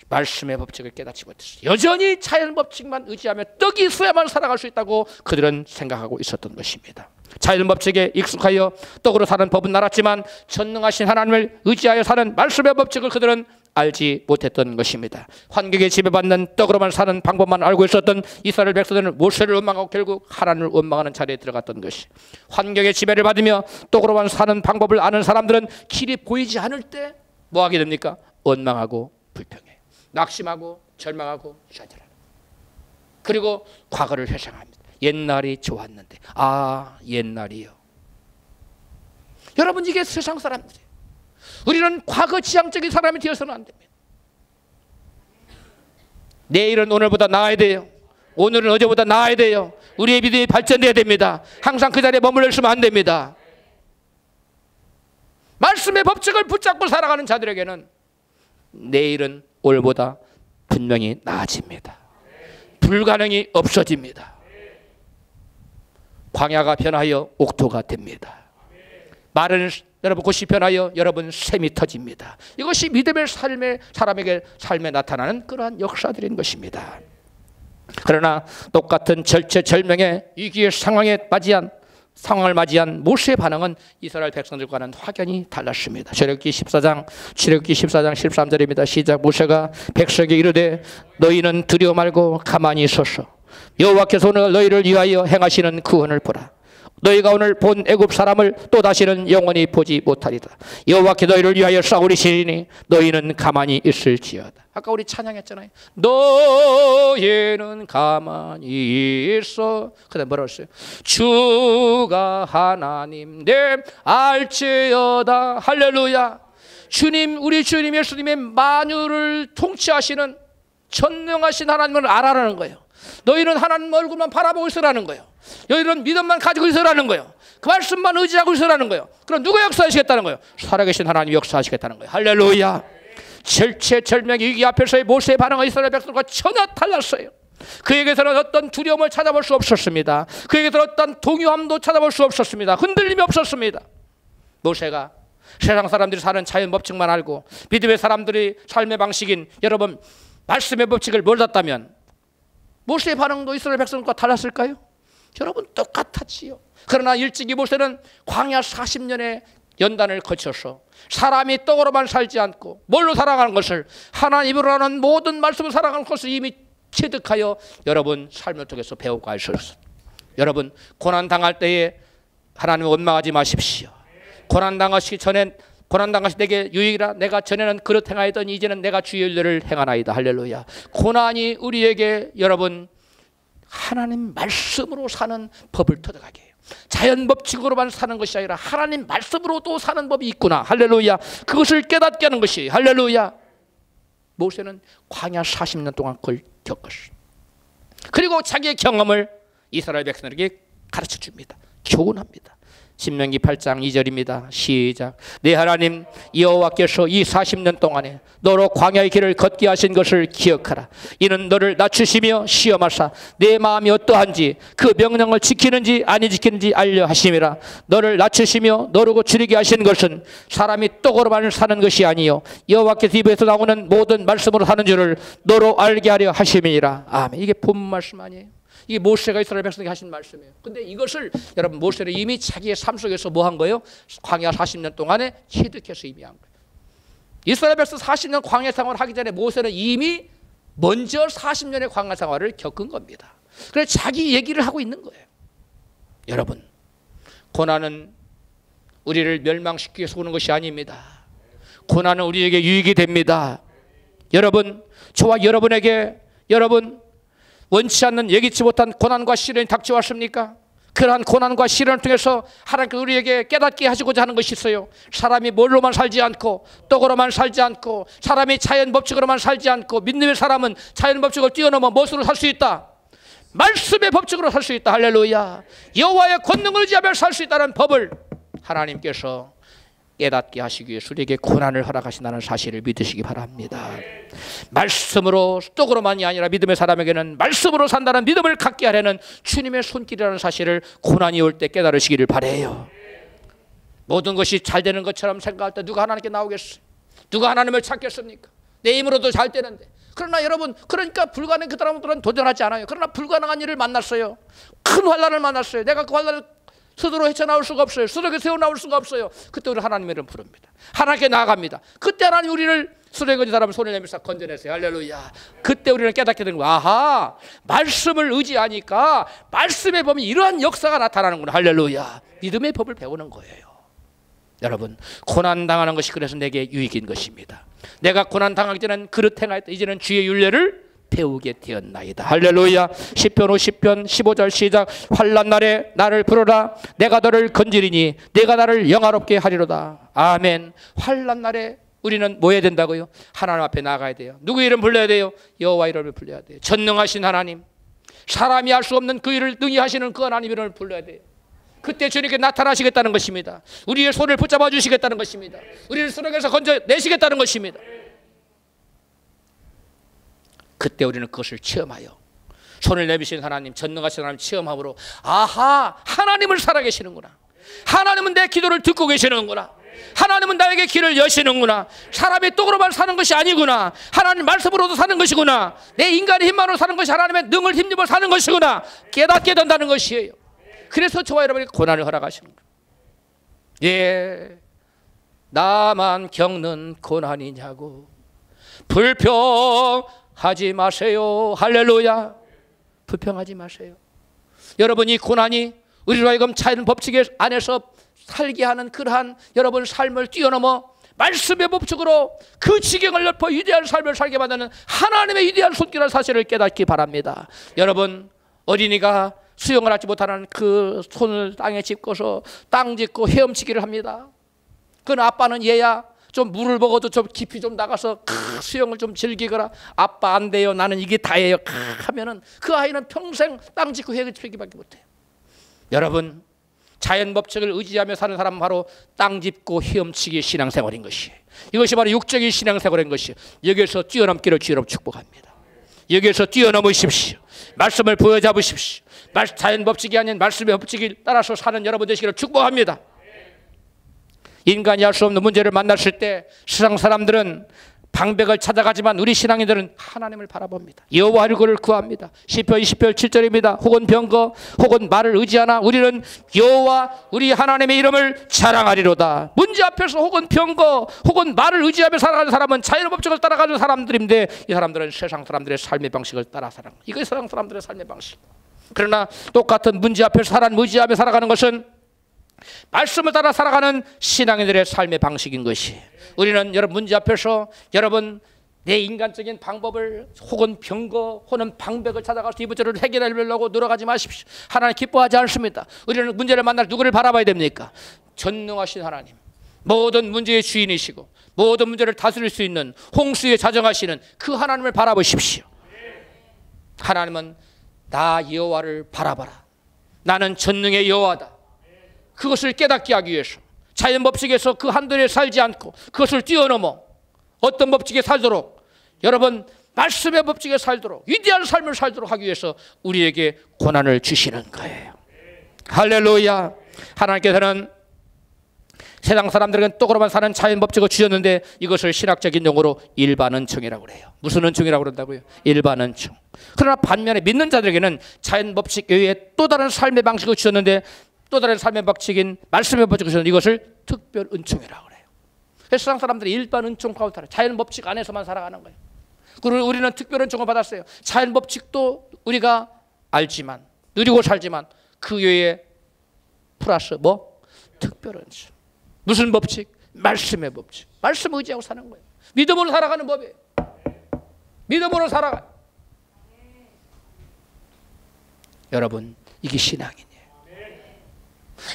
말씀의 법칙을 깨닫지 못했어요. 여전히 자연 법칙만 의지하며 떡이 있어야만 살아갈 수 있다고 그들은 생각하고 있었던 것입니다. 자연 법칙에 익숙하여 떡으로 사는 법은 알았지만 전능하신 하나님을 의지하여 사는 말씀의 법칙을 그들은 알지 못했던 것입니다. 환경에 지배받는 떡으로만 사는 방법만 알고 있었던 이스라엘 백성들은 모세를 원망하고 결국 하나님을 원망하는 자리에 들어갔던 것이. 환경의 지배를 받으며 떡으로만 사는 방법을 아는 사람들은 길이 보이지 않을 때 뭐 하게 됩니까? 원망하고 불평해, 낙심하고 절망하고 좌절하는. 그리고 과거를 회상합니다. 옛날이 좋았는데. 아, 옛날이요. 여러분 이게 세상 사람들이에요. 우리는 과거 지향적인 사람이 되어서는 안 됩니다. 내일은 오늘보다 나아야 돼요. 오늘은 어제보다 나아야 돼요. 우리의 믿음이 발전돼야 됩니다. 항상 그 자리에 머물러 있으면 안 됩니다. 말씀의 법칙을 붙잡고 살아가는 자들에게는 내일은 오늘보다 분명히 나아집니다. 불가능이 없어집니다. 광야가 변하여 옥토가 됩니다. 마른 여러분 곳이 변하여 여러분 샘이 터집니다. 이것이 믿음의 삶의 사람에게 삶에 나타나는 그러한 역사들인 것입니다. 그러나 똑같은 절체절명의 위기의 상황을 맞이한 모세의 반응은 이스라엘 백성들과는 확연히 달랐습니다. 출애굽기 14장 13절입니다. 시작. 모세가 백성에게 이르되 너희는 두려워 말고 가만히 서서 여호와께서 오늘 너희를 위하여 행하시는 구원을 보라. 너희가 오늘 본 애굽 사람을 또 다시는 영원히 보지 못하리다. 여호와께 너희를 위하여 싸우리시니 너희는 가만히 있을지어다. 아까 우리 찬양했잖아요. 너희는 가만히 있어. 그다음 뭐라고 했어요? 주가 하나님 됨 알지어다. 할렐루야. 주님, 우리 주님 예수님의 만유를 통치하시는 전능하신 하나님을 알아라는 거예요. 너희는 하나님 얼굴만 바라보고 있으라는 거예요. 너희는 믿음만 가지고 있으라는 거예요. 그 말씀만 의지하고 있으라는 거예요. 그럼 누가 역사하시겠다는 거예요? 살아계신 하나님이 역사하시겠다는 거예요. 할렐루야. 절체절명의 위기 앞에서의 모세의 반응은 이스라엘 백성과 전혀 달랐어요. 그에게서는 어떤 두려움을 찾아볼 수 없었습니다. 그에게서는 어떤 동요함도 찾아볼 수 없었습니다. 흔들림이 없었습니다. 모세가 세상 사람들이 사는 자연 법칙만 알고 믿음의 사람들이 삶의 방식인 여러분 말씀의 법칙을 몰랐다면 모세의 반응도 이스라엘 백성과 달랐을까요? 여러분 똑같았지요. 그러나 일찍이 모세는 광야 40년의 연단을 거쳐서 사람이 떡으로만 살지 않고 뭘로 살아가는 것을 하나님으로 하는 모든 말씀을 살아가는 것을 이미 체득하여 여러분 삶을 통해서 배우고 하셨어요. 여러분 고난당할 때에 하나님을 원망하지 마십시오. 고난당하시기 전에 고난당하시 내게 유익이라 내가 전에는 그릇 행하였더니 이제는 내가 주의 일을 행하나이다. 할렐루야. 고난이 우리에게 여러분 하나님 말씀으로 사는 법을 터득하게 해요. 자연 법칙으로만 사는 것이 아니라 하나님 말씀으로도 사는 법이 있구나. 할렐루야. 그것을 깨닫게 하는 것이 할렐루야. 모세는 광야 40년 동안 그걸 겪었어요. 그리고 자기의 경험을 이스라엘 백성에게 가르쳐 줍니다. 교훈합니다. 신명기 8장 2절입니다. 시작. 내 하나님 여호와께서 이 40년 동안에 너로 광야의 길을 걷게 하신 것을 기억하라. 이는 너를 낮추시며 시험하사 내 마음이 어떠한지 그 명령을 지키는지 아니 지키는지 알려 하심이라. 너를 낮추시며 너르고 줄이게 하신 것은 사람이 떡으로만 사는 것이 아니요 여호와께서 입에서 나오는 모든 말씀으로 사는 줄을 너로 알게 하려 하심이니라. 아멘. 이게 본문 말씀 아니에요? 이게 모세가 이스라엘 백성에게 하신 말씀이에요. 근데 이것을 여러분 모세는 이미 자기의 삶 속에서 뭐 한 거예요? 광야 40년 동안에 체득해서 이미 한 거예요. 이스라엘 백성 40년 광야 생활을 하기 전에 모세는 이미 먼저 40년의 광야 생활을 겪은 겁니다. 그래서 자기 얘기를 하고 있는 거예요. 여러분 고난은 우리를 멸망시키기 위해서 오는 것이 아닙니다. 고난은 우리에게 유익이 됩니다. 여러분, 저와 여러분에게 여러분 원치 않는 예기치 못한 고난과 시련이 닥쳐왔습니까? 그러한 고난과 시련을 통해서 하나님께서 우리에게 깨닫게 하시고자 하는 것이 있어요. 사람이 뭘로만 살지 않고 떡으로만 살지 않고 사람이 자연 법칙으로만 살지 않고 믿음의 사람은 자연 법칙을 뛰어넘어 무엇으로 살 수 있다? 말씀의 법칙으로 살 수 있다. 할렐루야. 여호와의 권능을 의지하며 살 수 있다는 법을 하나님께서 깨닫게 하시기 위해서 우리에게 고난을 허락하신다는 사실을 믿으시기 바랍니다. 말씀으로 떡으로만이 아니라 믿음의 사람에게는 말씀으로 산다는 믿음을 갖게 하려는 주님의 손길이라는 사실을 고난이 올 때 깨달으시기를 바라요. 모든 것이 잘 되는 것처럼 생각할 때 누가 하나님께 나오겠어요? 누가 하나님을 찾겠습니까? 내 힘으로도 잘 되는데. 그러나 여러분, 그러니까 불가능한 그 사람들은 도전하지 않아요. 그러나 불가능한 일을 만났어요. 큰 환난을 만났어요. 내가 그 환난을 스스로 헤쳐나올 수가 없어요. 스스로 세워나올 수가 없어요. 그때 우리 하나님의 이름 부릅니다. 하나님께 나아갑니다. 그때 하나님 우리를 수레 건진 사람을 손을 내밀어 건져내세요. 할렐루야. 그때 우리는 깨닫게 되는 거야. 아하, 말씀을 의지하니까 말씀의 법이 이러한 역사가 나타나는구나. 할렐루야. 믿음의 법을 배우는 거예요. 여러분, 고난 당하는 것이 그래서 내게 유익인 것입니다. 내가 고난 당하기 전에는 그릇 행하였다. 이제는 주의 윤례를 배우게 되었나이다. 할렐루야. 시편 50편 15절 시작. 환난 날에 나를 부르라. 내가 너를 건지리니 내가 나를 영화롭게 하리로다. 아멘. 환난 날에 우리는 뭐 해야 된다고요? 하나님 앞에 나가야 돼요. 누구 이름 불러야 돼요? 여호와 이름을 불러야 돼요. 전능하신 하나님, 사람이 할 수 없는 그 일을 능히 하시는 그 하나님 이름을 불러야 돼요. 그때 주님께 나타나시겠다는 것입니다. 우리의 손을 붙잡아 주시겠다는 것입니다. 우리를 수렁에서 건져내시겠다는 것입니다. 그때 우리는 그것을 체험하여 손을 내미신 하나님, 전능하신 하나님 체험함으로 아하, 하나님을 살아계시는구나. 하나님은 내 기도를 듣고 계시는구나. 하나님은 나에게 길을 여시는구나. 사람의 떡으로만 사는 것이 아니구나. 하나님 말씀으로도 사는 것이구나. 내 인간의 힘만으로 사는 것이 하나님의 능을 힘입어 사는 것이구나. 깨닫게 된다는 것이에요. 그래서 저와 여러분에게 고난을 허락하시는 거예요. 예, 나만 겪는 고난이냐고 불평하지 마세요. 할렐루야. 불평하지 마세요. 여러분, 이 고난이 우리로 하여금 자연 법칙 안에서 살게 하는 그러한 여러분 삶을 뛰어넘어 말씀의 법칙으로 그 지경을 넓어 위대한 삶을 살게 만드는 하나님의 위대한 손길이라는 사실을 깨닫기 바랍니다. 여러분, 어린이가 수영을 하지 못하는 그 손을 땅에 짚고서 땅 짚고 헤엄치기를 합니다. 그건 아빠는 얘야 좀 물을 먹어도 좀 깊이 좀 나가서 수영을 좀 즐기거라. 아빠 안 돼요. 나는 이게 다예요. 하면은 그 아이는 평생 땅 짚고 헤엄치기밖에 못해요. 여러분, 자연 법칙을 의지하며 사는 사람은 바로 땅 짚고 헤엄치기 신앙생활인 것이에요. 이것이 바로 육적인 신앙생활인 것이에요. 여기에서 뛰어넘기를 주로 축복합니다. 여기에서 뛰어넘으십시오. 말씀을 부여잡으십시오. 자연 법칙이 아닌 말씀의 법칙을 따라서 사는 여러분 되시기를 축복합니다. 인간이 할 수 없는 문제를 만났을 때 세상 사람들은 방백을 찾아가지만 우리 신앙인들은 하나님을 바라봅니다. 여호와 얼굴을 구합니다. 시편 20편 7절입니다. 혹은 병거 혹은 말을 의지하나 우리는 여호와 우리 하나님의 이름을 자랑하리로다. 문제 앞에서 혹은 병거 혹은 말을 의지하며 살아가는 사람은 자연의 법칙을 따라가는 사람들인데 이 사람들은 세상 사람들의 삶의 방식을 따라 살아가는 거예요. 이게 세상 사람들의 삶의 방식. 그러나 똑같은 문제 앞에서 사람 의지하며 살아가는 것은 말씀을 따라 살아가는 신앙인들의 삶의 방식인 것이. 우리는 여러분 문제 앞에서 여러분 내 인간적인 방법을 혹은 병거 혹은 방백을 찾아가서 이 문제를 해결하려고 노력하지 마십시오. 하나님 기뻐하지 않습니다. 우리는 문제를 만날 누구를 바라봐야 됩니까? 전능하신 하나님, 모든 문제의 주인이시고 모든 문제를 다스릴 수 있는 홍수에 자정하시는 그 하나님을 바라보십시오. 하나님은 나 여호와를 바라봐라. 나는 전능의 여호와다. 그것을 깨닫게 하기 위해서 자연 법칙에서 그 한도에 살지 않고 그것을 뛰어넘어 어떤 법칙에 살도록, 여러분 말씀의 법칙에 살도록 위대한 삶을 살도록 하기 위해서 우리에게 고난을 주시는 거예요. 할렐루야. 하나님께서는 세상 사람들에게는 떡으로만 사는 자연 법칙을 주셨는데 이것을 신학적인 용어로 일반 은총이라고 그래요. 무슨 은총이라고 그런다고요? 일반 은총. 그러나 반면에 믿는 자들에게는 자연 법칙 외에 또 다른 삶의 방식을 주셨는데 또 다른 삶의 법칙인 말씀의 법칙을 주셨는데 이것을 특별 은총이라고 그래요. 세상 사람들이 일반 은총 가운데 자연 법칙 안에서만 살아가는 거예요. 그리고 우리는 특별 은총을 받았어요. 자연 법칙도 우리가 알지만 누리고 살지만 그 외에 플러스 뭐? 특별 은총. 무슨 법칙? 말씀의 법칙. 말씀 의지하고 사는 거예요. 믿음으로 살아가는 법이에요. 믿음으로 살아가. 여러분, 이게 신앙이에요.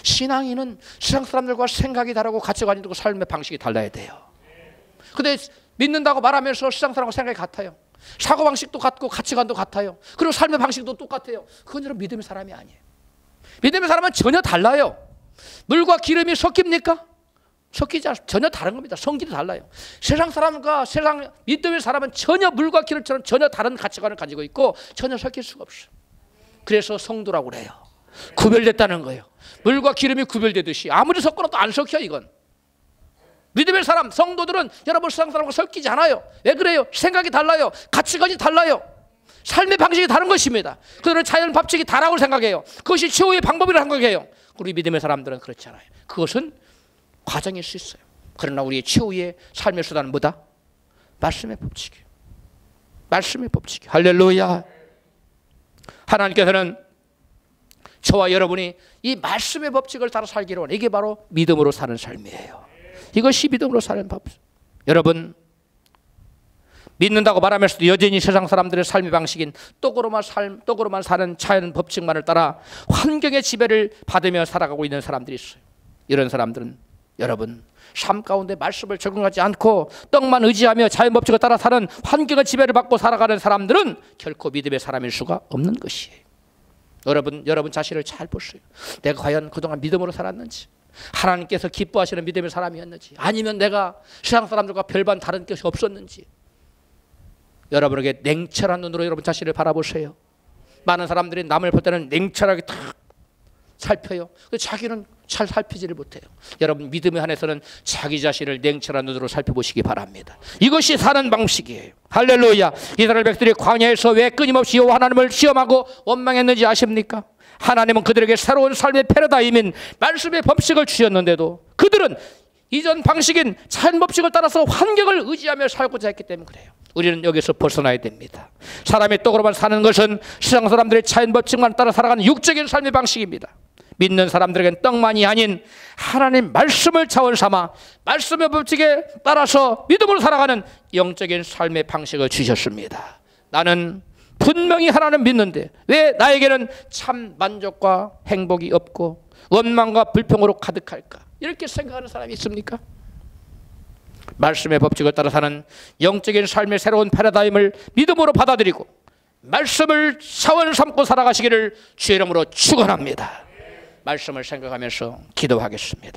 신앙인은 세상 사람들과 생각이 다르고 가치관이 다르고 삶의 방식이 달라야 돼요. 근데 믿는다고 말하면서 세상 사람과 생각이 같아요. 사고방식도 같고 가치관도 같아요. 그리고 삶의 방식도 똑같아요. 그건 여러분 믿음의 사람이 아니에요. 믿음의 사람은 전혀 달라요. 물과 기름이 섞입니까? 섞이지 않습니다. 전혀 다른 겁니다. 성질이 달라요. 세상 사람과 세상 믿음의 사람은 전혀 물과 기름처럼 전혀 다른 가치관을 가지고 있고 전혀 섞일 수가 없어요. 그래서 성도라고 그래요. 구별됐다는 거예요. 물과 기름이 구별되듯이 아무리 섞어놔도 안 섞여. 이건 믿음의 사람, 성도들은 여러분 세상 사람과 섞이지 않아요. 왜 그래요? 생각이 달라요. 가치관이 달라요. 삶의 방식이 다른 것입니다. 그들은 자연 법칙이 다라고 생각해요. 그것이 최후의 방법이라고 생각해요. 우리 믿음의 사람들은 그렇지 않아요. 그것은 과정일 수 있어요. 그러나 우리의 최후의 삶의 수단은 뭐다? 말씀의 법칙이에요. 말씀의 법칙이에요. 할렐루야. 하나님께서는 저와 여러분이 이 말씀의 법칙을 따라 살기를 원해요. 이게 바로 믿음으로 사는 삶이에요. 이것이 믿음으로 사는 법. 여러분, 믿는다고 말하면서도 여전히 세상 사람들의 삶의 방식인 떡으로만 사는 자연 법칙만을 따라 환경의 지배를 받으며 살아가고 있는 사람들이 있어요. 이런 사람들은 여러분, 삶 가운데 말씀을 적용하지 않고 떡만 의지하며 자연 법칙을 따라 사는 환경의 지배를 받고 살아가는 사람들은 결코 믿음의 사람일 수가 없는 것이에요. 여러분 자신을 잘 보세요. 내가 과연 그동안 믿음으로 살았는지, 하나님께서 기뻐하시는 믿음의 사람이었는지, 아니면 내가 세상 사람들과 별반 다른 것이 없었는지, 여러분에게 냉철한 눈으로 여러분 자신을 바라보세요. 많은 사람들이 남을 볼 때는 냉철하게 탁 살펴요. 자기는 잘 살피지를 못해요. 여러분, 믿음에 한해서는 자기 자신을 냉철한 눈으로 살펴보시기 바랍니다. 이것이 사는 방식이에요. 할렐루야. 이스라엘 백성들이 광야에서 왜 끊임없이 여호와 하나님을 시험하고 원망했는지 아십니까? 하나님은 그들에게 새로운 삶의 패러다임인 말씀의 법칙을 주셨는데도 그들은 이전 방식인 자연 법칙을 따라서 환경을 의지하며 살고자 했기 때문에 그래요. 우리는 여기서 벗어나야 됩니다. 사람의 떡으로만 사는 것은 세상 사람들의 자연 법칙만 따라 살아가는 육적인 삶의 방식입니다. 믿는 사람들에게는 떡만이 아닌 하나님 말씀을 자원 삼아 말씀의 법칙에 따라서 믿음으로 살아가는 영적인 삶의 방식을 주셨습니다. 나는 분명히 하나님 믿는데 왜 나에게는 참 만족과 행복이 없고 원망과 불평으로 가득할까? 이렇게 생각하는 사람이 있습니까? 말씀의 법칙을 따라 사는 영적인 삶의 새로운 패러다임을 믿음으로 받아들이고 말씀을 사원 삼고 살아가시기를 주의 이름으로 축원합니다. 말씀을 생각하면서 기도하겠습니다.